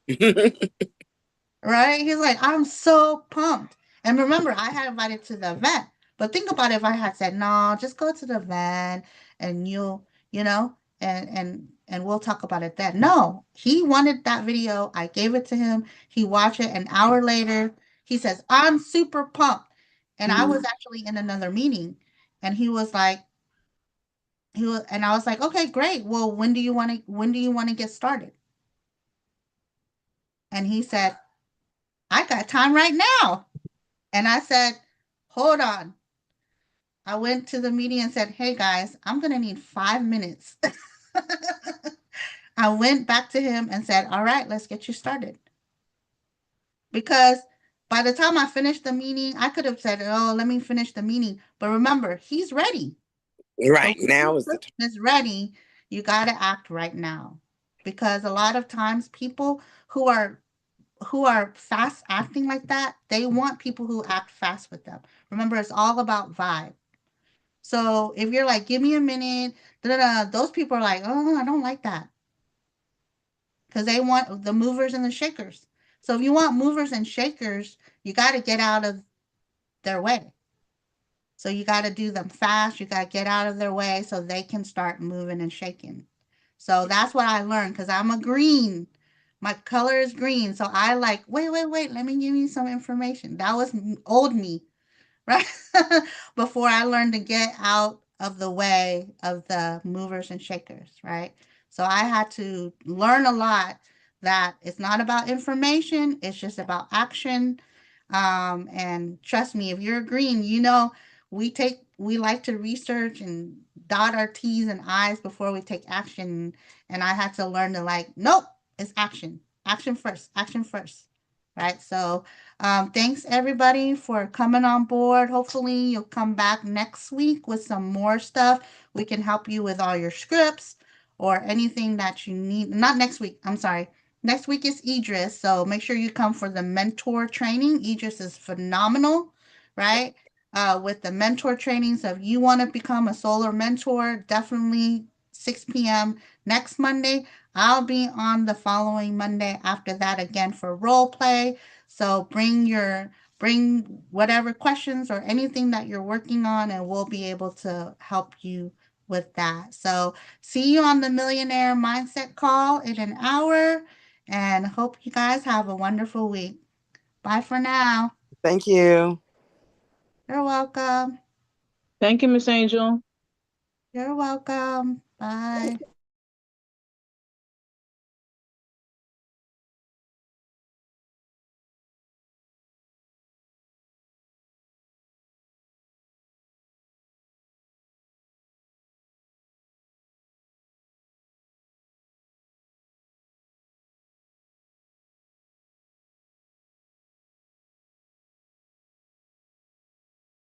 Right? He's like, I'm so pumped. And remember, I had invited to the event. But think about it, if I had said, no, just go to the event and you know, and we'll talk about it then. No, he wanted that video. I gave it to him. He watched it. An hour later, he says, I'm super pumped. And I was actually in another meeting. And and I was like, okay, great. Well, when do you want to get started? And he said, I got time right now. And I said, hold on. I went to the meeting and said, hey guys, I'm going to need 5 minutes. I went back to him and said, all right, let's get you started. Because by the time I finished the meeting, I could have said, oh, let me finish the meeting. But remember, he's ready. Right So now when is the the person is ready, you got to act right now. Because a lot of times people who are fast acting like that, they want people who act fast with them. Remember, it's all about vibe. So if you're like, give me a minute, da, da, da, those people are like, oh, I don't like that. Because they want the movers and the shakers. So if you want movers and shakers, you got to get out of their way. So you got to do them fast. You got to get out of their way so they can start moving and shaking. So that's what I learned because I'm a green. My color is green. So I like, wait, let me give you some information. That was old me, right? Before I learned to get out of the way of the movers and shakers, right? So I had to learn a lot that it's not about information, it's just about action. And trust me, if you're green, we like to research and dot our T's and I's before we take action. And I had to learn to like, nope, it's action. Action first, action first. Right. So thanks everybody for coming on board. Hopefully you'll come back next week with some more stuff. We can help you with all your scripts or anything that you need. Not next week. I'm sorry. Next week is Idris. So make sure you come for the mentor training. Idris is phenomenal, right? With the mentor training. So if you want to become a solar mentor, definitely 6 p.m. next Monday. I'll be on the following Monday after that again for role play. So bring whatever questions or anything that you're working on and we'll be able to help you with that. So see you on the Millionaire Mindset call in an hour and hope you guys have a wonderful week. Bye for now. Thank you. You're welcome. Thank you, Miss Angel. You're welcome. Bye.